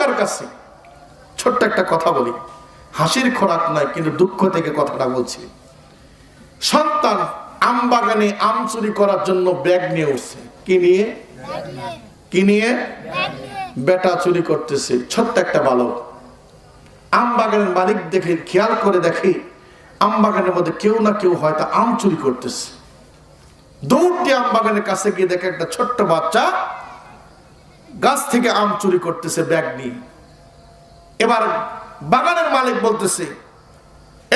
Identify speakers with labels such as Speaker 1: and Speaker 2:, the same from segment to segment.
Speaker 1: কার কাছে? ছোট্ট একটা কথা বলি, হাসির খোরাক নয় কিন্তু দুঃখ থেকে কথাটা বলছি। সন্তান আম বাগানে আম চুরি করার জন্য ব্যাগ নিয়ে উঠছে। কি নিয়ে? বেটা চুরি করতেছে, ছোট্ট একটা বালক। আম বাগানের মালিক দেখে, খেয়াল করে দেখে আম বাগানের মধ্যে কেউ না কেউ হয়তো আম চুরি করতেছে। দৌড়টি আম বাগানের কাছে গিয়ে দেখে একটা ছোট্ট বাচ্চা গাছ থেকে আম চুরি করতেছে ব্যাগ নিয়ে। এবার বাগানের মালিক বলতেছে,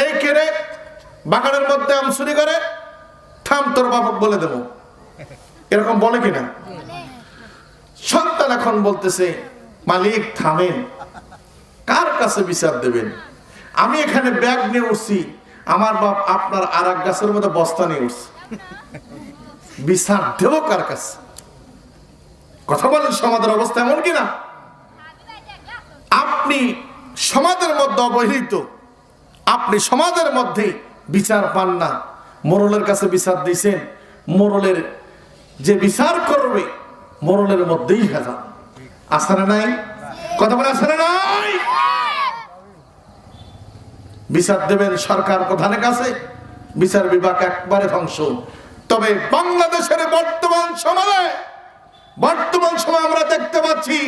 Speaker 1: এই কে রে বাগানের মধ্যে আম চুরি করে? থাম, তোর বাবা বলে দেবো। এরকম বলে কিনা? সন্তান এখন বলতেছে, মালিক থামেন, কার কাছে বিচার দেবেন? আমি এখানে ব্যাগ নিয়ে উঠছি, আমার বাপ আপনার আর এক গাছের মধ্যে বস্তা নিয়ে উঠছে, বিচার দেব কার কাছে? কথা বলেন, সমাজের অবস্থা এমন কিনা? আপনি সমাজের মধ্যে অবহেলিত, আপনি সমাজের মধ্যে বিচার পান না। মোড়লের কাছে বিচার দিয়েছেন, মোড়লের যে বিচার করবে মোড়লের মধ্যেই ভেজাল। আছে না নাই? কথা বলে আছে না নাই? বিচার দেবেন সরকার প্রধানের কাছে, বিচার বিভাগ একবারে ধ্বংস। তবে বাংলাদেশের বর্তমান সময়ে আমরা দেখতে পাচ্ছি,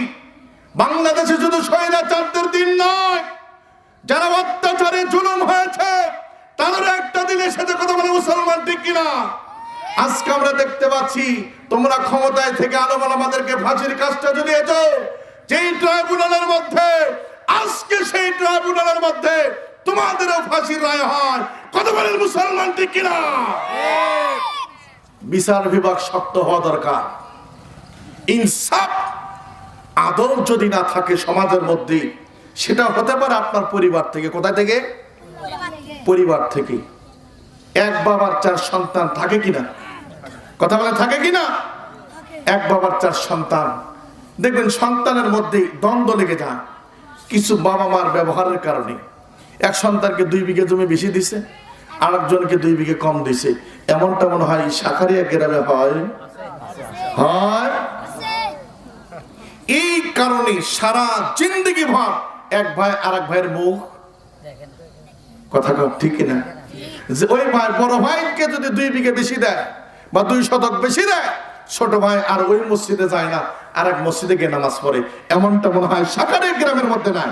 Speaker 1: বাংলাদেশে শুধু স্বৈরাচারদের দিন নয়, যারা অত্যাচারে জুলুম হয়েছে তাদের একটা দিনের সাথে কথা বলে মুসলমান, ঠিক কিনা? আজকে আমরা দেখতে পাচ্ছি তোমরা ক্ষমতায় থেকে আলমান আমাদেরকে ফাঁসির কাজটা ঝুলিয়েছ, যেই ট্রাইব্যুনালের মধ্যে আজকে সেই ট্রাইব্যুনালের মধ্যে তোমাদেরও ফাঁসির রায় হয়। কথা বলেন মুসলমান, ঠিক কিনা? বিচার বিভাগ শক্ত হওয়া দরকার। ইনসাফ আদল যদি না থাকে সমাজের মধ্যে, সেটা হতে পারে আপনার পরিবার থেকে। কোথায় থেকে? পরিবার থেকে। এক বাবার 4 সন্তান থাকে কিনা? কথা বলে থাকে কিনা? এক বাবার 4 সন্তান, দেখবেন সন্তানের মধ্যে দ্বন্দ্ব লেগে যায় কিছু বাবা মার ব্যবহারের কারণে। এক সন্তানকে 2 বিঘা জমি বেশি দিছে, আরেকজনকে 2 বিঘা কম দিছে। এমনটা মনে হয় শাখারিয়া গ্রামে হয়। এই কারণে সারা জিন্দেগি ভর এক ভাই আরেক ভাইয়ের মুখ, কথা ঠিক না? যে ওই ভাই বড় ভাইকে যদি 2 বিঘা বেশি দেয় বা 2 শতক বেশি দেয়, ছোট ভাই আর ওই মসজিদে যায় না, আর এক মসজিদে গিয়ে নামাজ পড়ে। এমনটা মনে হয় শাখারিয়া গ্রামের মধ্যে নাই।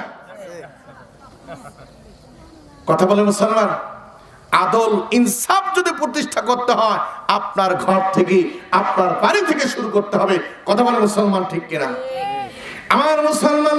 Speaker 1: কথা বলে মুসলমান, আদল ইনসাফ যদি প্রতিষ্ঠা করতে হয় আপনার ঘর থেকে, আপনার বাড়ি থেকে শুরু করতে হবে। কথা বলে মুসলমান, ঠিক কিনা? আমার মুসলমান